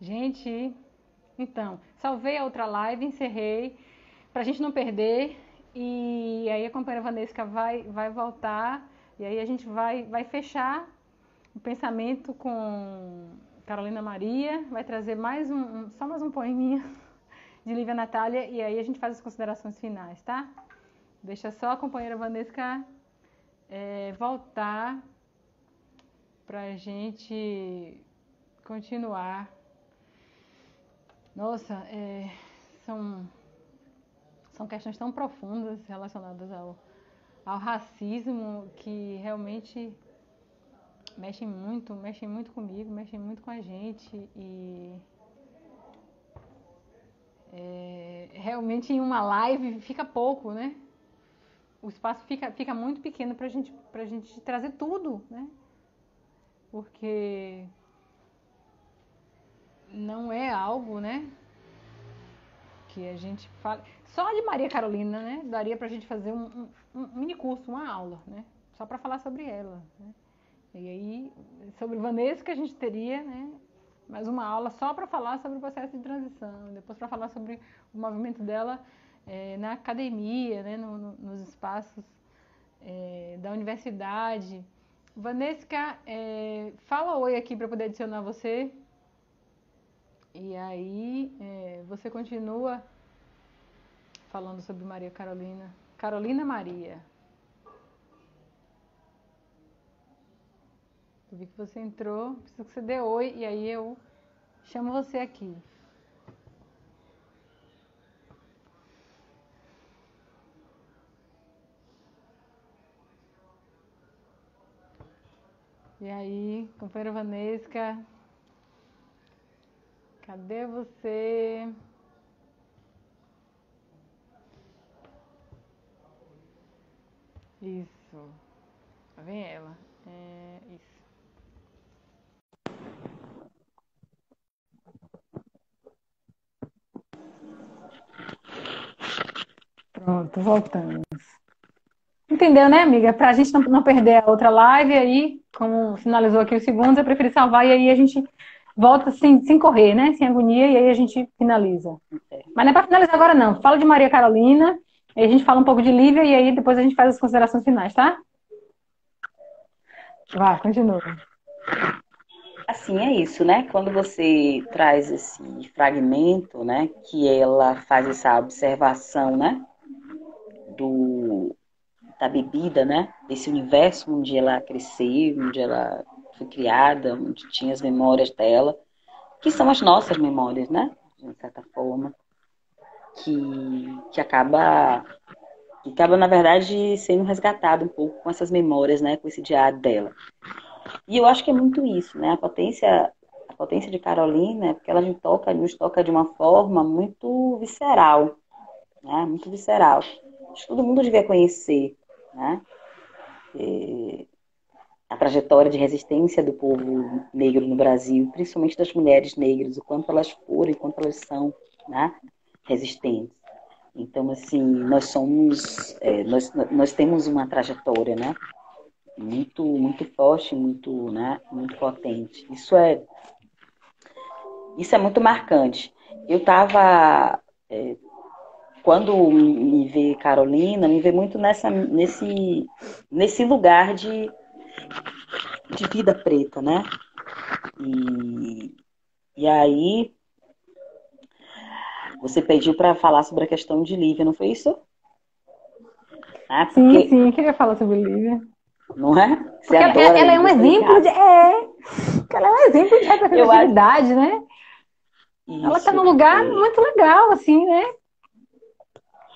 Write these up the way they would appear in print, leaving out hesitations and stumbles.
Gente, então, salvei a outra live, encerrei, pra gente não perder. E aí a companheira Vanessa vai voltar. E aí a gente vai fechar o pensamento com Carolina Maria. Vai trazer só mais um poeminha de Lívia Natália. E aí a gente faz as considerações finais, tá? Deixa só a companheira Vanessa voltar pra gente continuar. Nossa, são questões tão profundas relacionadas ao racismo que realmente mexem muito comigo, mexem muito com a gente e realmente em uma live fica pouco, né? O espaço fica muito pequeno pra gente trazer tudo, né? Porque não é algo, né, que a gente fala. Só de Maria Carolina, né, daria pra gente fazer um mini curso, uma aula, né, só pra falar sobre ela, né. E aí, sobre Vanessa que a gente teria, né, mais uma aula só pra falar sobre o processo de transição, depois pra falar sobre o movimento dela na academia, né, nos espaços da universidade. Vanessa, fala oi aqui pra poder adicionar você. E aí, você continua falando sobre Maria Carolina. Carolina Maria. Eu vi que você entrou, preciso que você dê oi e aí eu chamo você aqui. E aí, companheira Vanesca, cadê você? Isso. Lá vem ela. Isso. Pronto, voltamos. Entendeu, né, amiga? Pra gente não perder a outra live, aí, como finalizou aqui os segundos, eu preferi salvar e aí a gente volta sem correr, né? Sem agonia, e aí a gente finaliza. Mas não é pra finalizar agora, não. Fala de Maria Carolina, aí a gente fala um pouco de Lívia e aí depois a gente faz as considerações finais, tá? Vai, continua. Assim, é isso, né? Quando você traz esse fragmento, né, que ela faz essa observação, né, do, da bebida, né, desse universo onde ela cresceu, onde ela foi criada, onde tinha as memórias dela, que são as nossas memórias, né, de certa forma, que acaba, na verdade, sendo resgatado um pouco com essas memórias, né, com esse diário dela. E eu acho que é muito isso, né? A potência de Carolina é porque ela nos toca de uma forma muito visceral, né? Muito visceral. Acho que todo mundo devia conhecer, né? A trajetória de resistência do povo negro no Brasil, principalmente das mulheres negras, o quanto elas foram e quanto elas são, né? Resistentes. Então, assim, nós temos uma trajetória, né? Muito forte, muito potente. Isso é muito marcante. Eu estava, quando me vê Carolina, me vê muito nesse lugar de vida preta, né? E, e aí, você pediu para falar sobre a questão de Lívia, não foi isso? Ah, Sim, porque, sim, queria falar sobre Lívia. não é? Você Porque adora ela é um Lívia, eu tô exemplo de. ligada. Ela é um exemplo de Eu acho representatividade, né? Ela tá num isso. lugar muito legal, assim, né?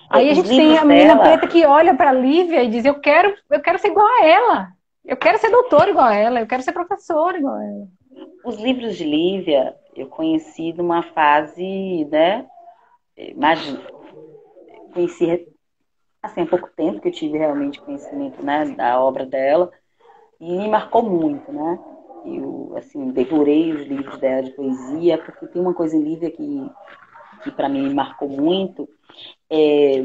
Aí a Os gente tem livros a menina preta dela. que olha pra Lívia e diz: eu quero ser igual a ela. Eu quero ser doutora igual a ela. Eu quero ser professora igual a ela. Os livros de Lívia eu conheci numa fase, né? Imagina, conheci assim, há pouco tempo que eu tive realmente conhecimento, né, da obra dela e me marcou muito, né? Eu, assim, devorei os livros dela de poesia, porque tem uma coisa em Lívia que para mim me marcou muito, é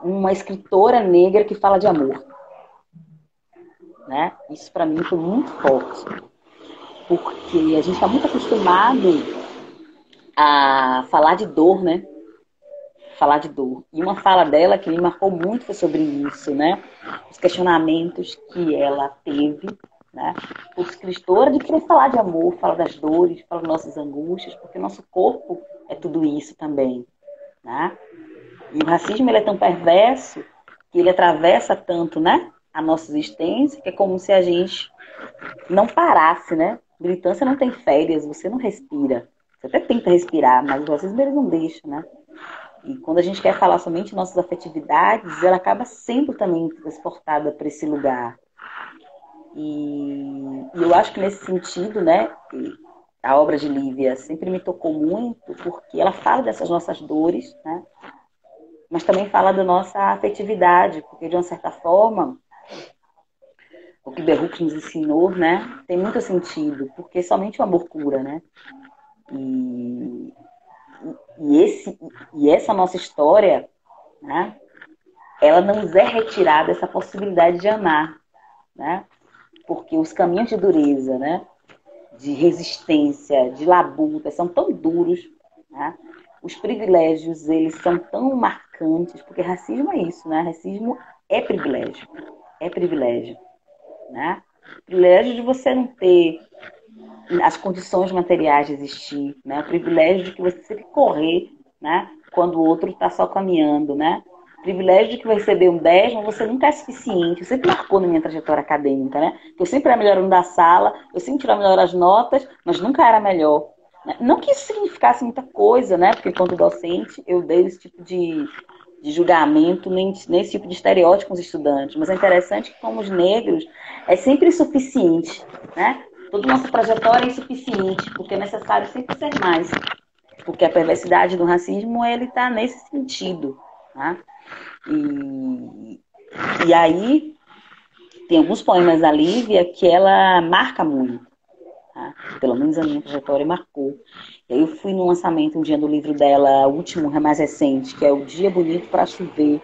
uma escritora negra que fala de amor, né? Isso para mim foi muito forte. porque a gente está muito acostumado a falar de dor, né? Falar de dor. E uma fala dela que me marcou muito foi sobre isso, né? Os questionamentos que ela teve, né? Por escritora de querer falar de amor, falar das dores, falar das nossas angústias, porque o nosso corpo é tudo isso também, né? E o racismo, ele é tão perverso que ele atravessa tanto, né? A nossa existência, que é como se a gente não parasse, né? Militância não tem férias, você não respira. Você até tenta respirar, mas o racismo ele não deixa, né? E quando a gente quer falar somente de nossas afetividades, ela acaba sempre também transportada para esse lugar. E eu acho que nesse sentido, né, a obra de Lívia sempre me tocou muito, porque ela fala dessas nossas dores, né, mas também fala da nossa afetividade, porque de uma certa forma, o que Berruc nos ensinou, né, tem muito sentido, porque somente o amor cura, né? E, e essa nossa história, né, ela não nos é retirada essa possibilidade de amar, né? Porque os caminhos de dureza, né, de resistência, de labuta, são tão duros, né? Os privilégios, eles são tão marcantes, porque racismo é isso, né? Racismo é privilégio, né? Privilégio de você não ter as condições materiais de existir, né? O privilégio de que você sempre correr, né? Quando o outro está só caminhando, né? O privilégio de que vai receber um 10, mas você nunca é suficiente. Eu sempre marcou na minha trajetória acadêmica, né? Eu sempre era melhor aluno da sala, eu sempre tirava melhor as notas, mas nunca era melhor. Não que isso significasse muita coisa, né? Porque enquanto docente eu dei esse tipo de julgamento, nem esse tipo de estereótipo com os estudantes. Mas é interessante que, como os negros, é sempre insuficiente, né? Toda nossa trajetória é insuficiente, porque é necessário sempre ser mais. Porque a perversidade do racismo, ele está nesse sentido, tá? E aí, tem alguns poemas da Lívia que ela marca muito. Tá? Pelo menos a minha trajetória marcou. Eu fui no lançamento um dia do livro dela, o último, mais recente, que é O Dia Bonito para Chover.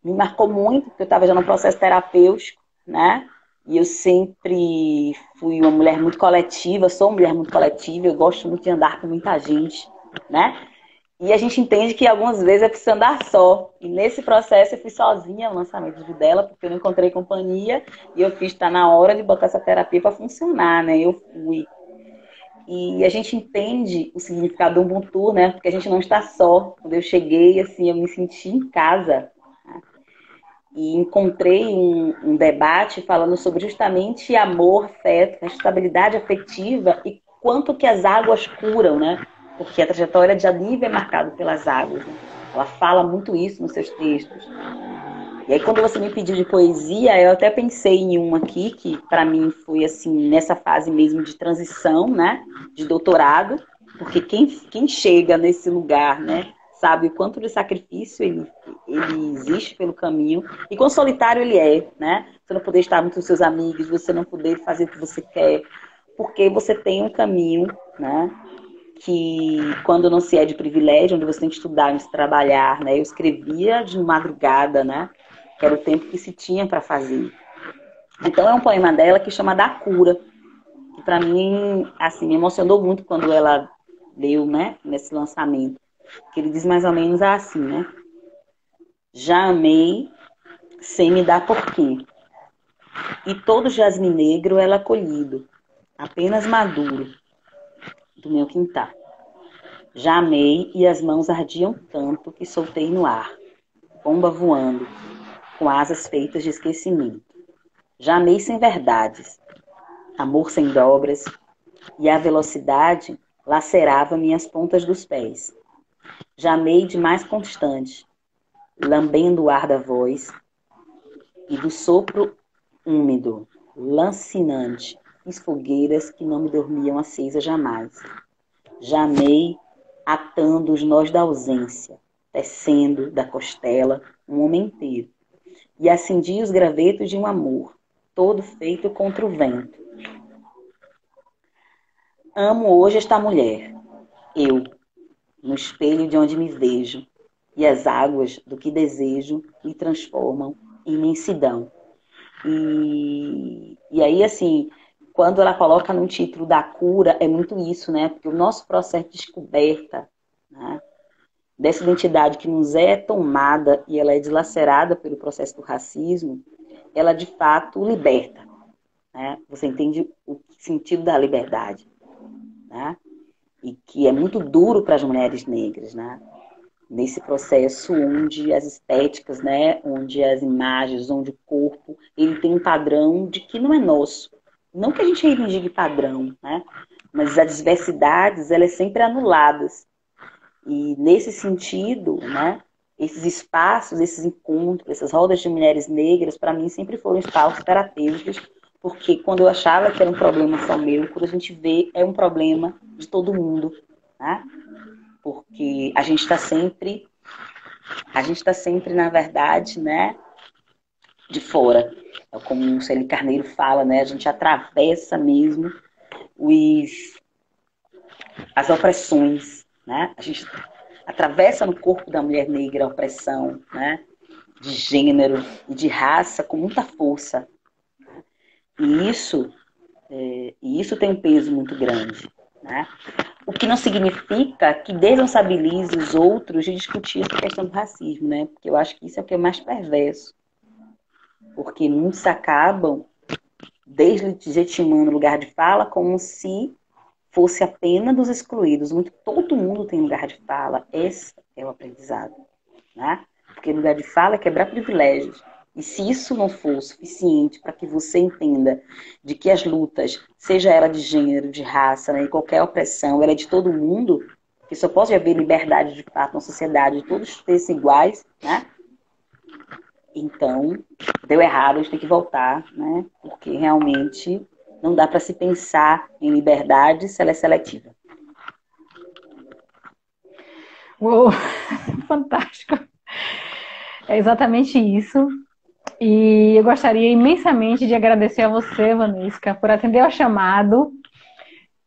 Me marcou muito, porque eu estava já no processo terapêutico, né? E eu sempre fui uma mulher muito coletiva, sou uma mulher muito coletiva, eu gosto muito de andar com muita gente, né? E a gente entende que algumas vezes é preciso andar só. E nesse processo eu fui sozinha no lançamento do vídeo dela, porque eu não encontrei companhia, e eu fiz, tá na hora de botar essa terapia para funcionar, né? Eu fui. E a gente entende o significado do Ubuntu, né? Porque a gente não está só. Quando eu cheguei, assim, eu me senti em casa, e encontrei um debate falando sobre justamente amor, afeto, estabilidade afetiva e quanto que as águas curam, né? Porque a trajetória de Lívia é marcada pelas águas, né? Ela fala muito isso nos seus textos. E aí quando você me pediu de poesia, eu até pensei em uma aqui, que para mim foi assim, nessa fase mesmo de transição, né? De doutorado, porque quem chega nesse lugar, né? Sabe o quanto de sacrifício ele existe pelo caminho e quão solitário ele é, né? Você não poder estar muito com seus amigos, você não poder fazer o que você quer, porque você tem um caminho, né? Que quando não se é de privilégio, onde você tem que estudar, onde se trabalhar, né? Eu escrevia de madrugada, né? Que era o tempo que se tinha para fazer. Então é um poema dela que chama Da Cura, que para mim, assim, me emocionou muito quando ela leu, né? Nesse lançamento. Que ele diz mais ou menos assim, né? Já amei sem me dar porquê. E todo jasmim negro ela colhido, apenas maduro, do meu quintal. Já amei e as mãos ardiam tanto que soltei no ar, pomba voando, com asas feitas de esquecimento. Já amei sem verdades, amor sem dobras, e a velocidade lacerava minhas pontas dos pés. Já amei de mais constante, lambendo o ar da voz e do sopro úmido, lancinante, fiz fogueiras que não me dormiam acesas jamais. Já amei atando os nós da ausência, tecendo da costela um homem inteiro. E acendi os gravetos de um amor, todo feito contra o vento. Amo hoje esta mulher, eu, no espelho de onde me vejo, e as águas do que desejo me transformam em imensidão. E aí, assim, quando ela coloca no título da cura, é muito isso, né? Porque o nosso processo de descoberta, né, dessa identidade que nos é tomada e ela é dilacerada pelo processo do racismo, ela de fato liberta, né? Você entende o sentido da liberdade, né? E que é muito duro para as mulheres negras, né? Nesse processo onde as estéticas, né? Onde as imagens, onde o corpo, ele tem um padrão de que não é nosso. Não que a gente reivindique padrão, né? Mas as diversidades, elas sempre anuladas. E nesse sentido, né? Esses espaços, esses encontros, essas rodas de mulheres negras, para mim sempre foram espaços terapêuticos, porque quando eu achava que era um problema só meu, quando a gente vê, é um problema de todo mundo, né? Porque a gente está sempre, na verdade, né, de fora. É como o Celi Carneiro fala, né? A gente atravessa mesmo as opressões, né? A gente atravessa no corpo da mulher negra a opressão, né? De gênero e de raça com muita força. E isso tem um peso muito grande, né? O que não significa que desresponsabilize os outros de discutir essa questão do racismo, né? Porque eu acho que isso é o que é mais perverso. Porque muitos acabam deslegitimando o lugar de fala como se fosse a pena dos excluídos. Muito, todo mundo tem lugar de fala. Esse é o aprendizado, né? Porque lugar de fala é quebrar privilégios. E se isso não for suficiente para que você entenda de que as lutas, seja ela de gênero, de raça, né, e qualquer opressão, ela é de todo mundo, que só pode haver liberdade de fato na sociedade, de todos serem iguais, né? Então, deu errado, a gente tem que voltar, né? Porque realmente não dá para se pensar em liberdade se ela é seletiva. Uou, fantástico. É exatamente isso. E eu gostaria imensamente de agradecer a você, Vanessa, por atender ao chamado,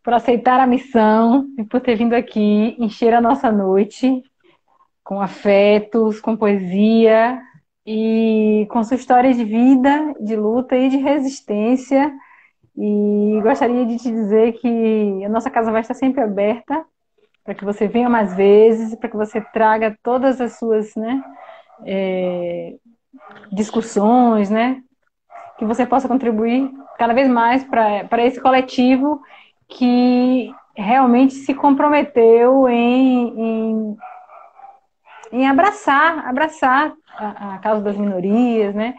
por aceitar a missão e por ter vindo aqui encher a nossa noite com afetos, com poesia e com sua história de vida, de luta e de resistência. E gostaria de te dizer que a nossa casa vai estar sempre aberta para que você venha mais vezes, para que você traga todas as suas, né, discussões, né, que você possa contribuir cada vez mais para esse coletivo que realmente se comprometeu em abraçar a causa das minorias, né,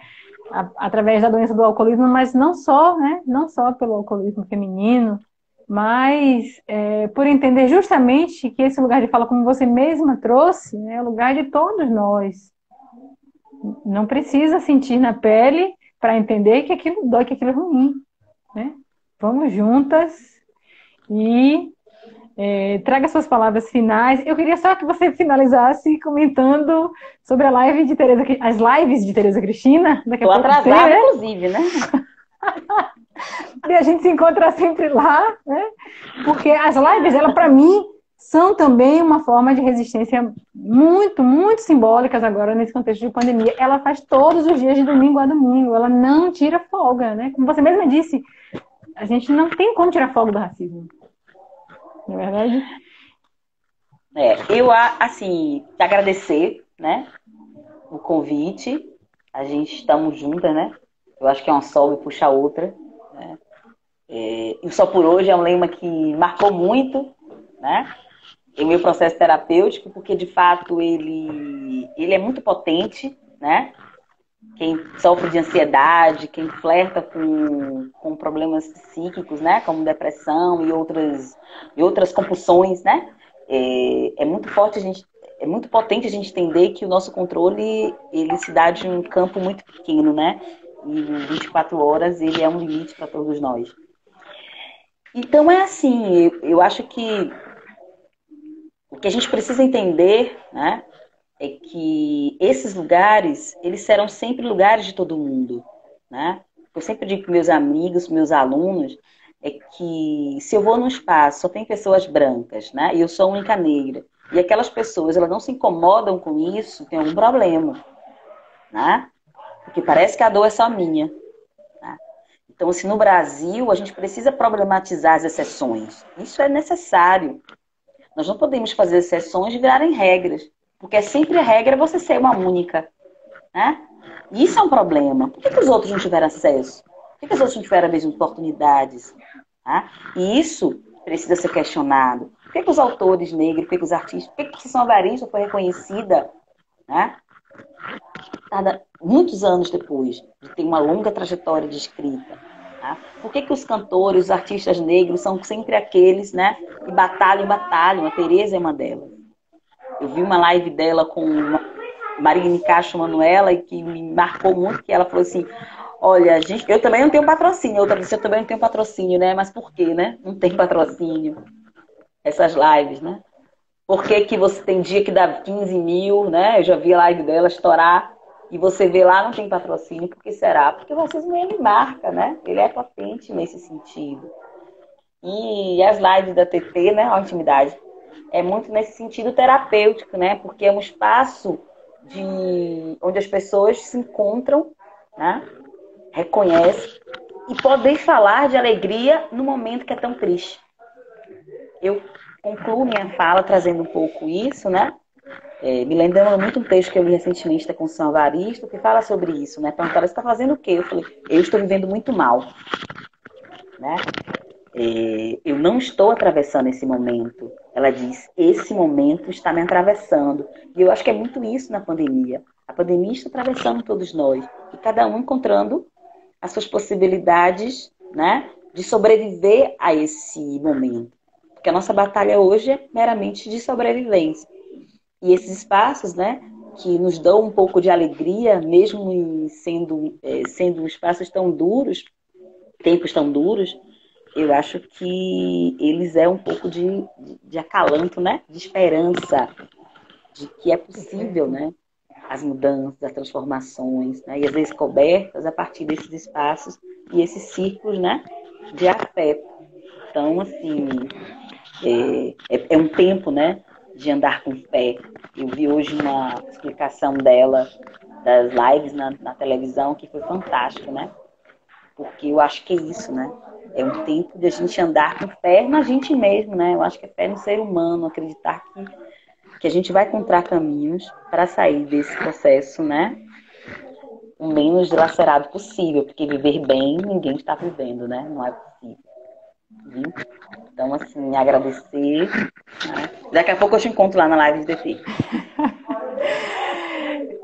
através da doença do alcoolismo, mas não só, né, não só pelo alcoolismo feminino, mas por entender justamente que esse lugar de fala, como você mesma trouxe, né, é o lugar de todos nós. Não precisa sentir na pele para entender que aquilo dói, que aquilo é ruim, né? Vamos juntas e traga suas palavras finais. Eu queria só que você finalizasse comentando sobre a live de as lives de Tereza Cristina. Daqui a Estou pouco atrasada, né? Inclusive, né? E a gente se encontra sempre lá, né? Porque as lives, ela para mim são também uma forma de resistência muito, muito simbólicas agora nesse contexto de pandemia. Ela faz todos os dias de domingo a domingo, ela não tira folga, né? Como você mesma disse, a gente não tem como tirar folga do racismo. Não é verdade? Eu, assim, te agradecer, né, o convite. A gente estamos juntas, né? Eu acho que é uma sobe puxa a outra, né? E o Só por Hoje é um lema que marcou muito, né? O meu processo terapêutico, porque de fato ele é muito potente, né? Quem sofre de ansiedade, quem flerta com problemas psíquicos, né? Como depressão e outras compulsões, né? É muito forte é muito potente a gente entender que o nosso controle ele se dá de um campo muito pequeno, né? E 24 horas ele é um limite para todos nós. Então é assim, eu acho que o que a gente precisa entender, né, é que esses lugares, eles serão sempre lugares de todo mundo, né? Eu sempre digo para meus amigos, meus alunos, é que se eu vou num espaço, só tem pessoas brancas, né? E eu sou a única negra, e aquelas pessoas, elas não se incomodam com isso, tem algum problema, né? Porque parece que a dor é só minha, né? Então, assim, no Brasil, a gente precisa problematizar as exceções. Isso é necessário. Nós não podemos fazer exceções virarem regras, porque é sempre a regra você ser uma única, né? E isso é um problema. Por que os outros não tiveram acesso? Por que os outros não tiveram as mesmas oportunidades? Tá? E isso precisa ser questionado. Por que os autores negros, por que os artistas, por que São Avarista foi reconhecida, né? Muitos anos depois de ter uma longa trajetória de escrita? Tá? Por que os cantores, os artistas negros são sempre aqueles, né, que batalham? A Tereza é uma delas. Eu vi uma live dela com Marine Castro Manuela e que me marcou muito, que ela falou assim, olha, gente, eu também não tenho patrocínio, outra vez eu também não tenho patrocínio, né? Mas por quê, né? Não tem patrocínio. Essas lives, né? Por que que você tem dia que dá 15 mil, né? Eu já vi a live dela estourar e você vê lá, não tem patrocínio. Por que será? Porque o racismo, ele marca, né? Ele é potente nesse sentido. E as lives da TT, né? A intimidade, é muito nesse sentido terapêutico, né? Porque é um espaço onde as pessoas se encontram, né? Reconhecem e podem falar de alegria no momento que é tão triste. Eu concluo minha fala trazendo um pouco isso, né? Me lembrando muito um texto que eu li recentemente da Conceição Evaristo, que fala sobre isso, né? Perguntaram, você está fazendo o quê? Eu falei, eu estou vivendo muito mal, né? Eu não estou atravessando esse momento. Ela diz, esse momento está me atravessando. E eu acho que é muito isso na pandemia. A pandemia está atravessando todos nós. E cada um encontrando as suas possibilidades, né, de sobreviver a esse momento. Porque a nossa batalha hoje é meramente de sobrevivência. E esses espaços, né, que nos dão um pouco de alegria, mesmo sendo espaços tão duros, tempos tão duros, eu acho que eles é um pouco de acalanto, né? De esperança, de que é possível, né? As mudanças, as transformações, né? E as descobertas a partir desses espaços e esses círculos, né? De afeto. Então, assim, é um tempo, né? De andar com fé. Eu vi hoje uma explicação dela, das lives na televisão, que foi fantástico, né? Porque eu acho que é isso, né? É um tempo de a gente andar com fé na gente mesmo, né? Eu acho que é fé no ser humano, acreditar que a gente vai encontrar caminhos para sair desse processo, né? O menos dilacerado possível, porque viver bem ninguém está vivendo, né? Não é possível. Viu? Então, assim, agradecer. Né? Daqui a pouco eu te encontro lá na live de DT.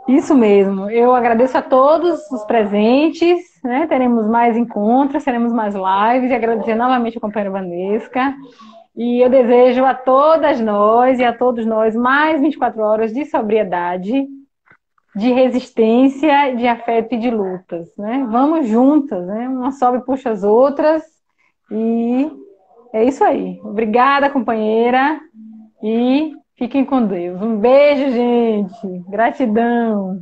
Isso mesmo. Eu agradeço a todos os presentes, né? Teremos mais encontros, teremos mais lives, e agradecer novamente a companheira Vanesca. E eu desejo a todas nós e a todos nós mais 24 horas de sobriedade, de resistência, de afeto e de lutas, né? Vamos juntas, né? Uma sobe e puxa as outras. E é isso aí. Obrigada, companheira. E fiquem com Deus. Um beijo, gente. Gratidão.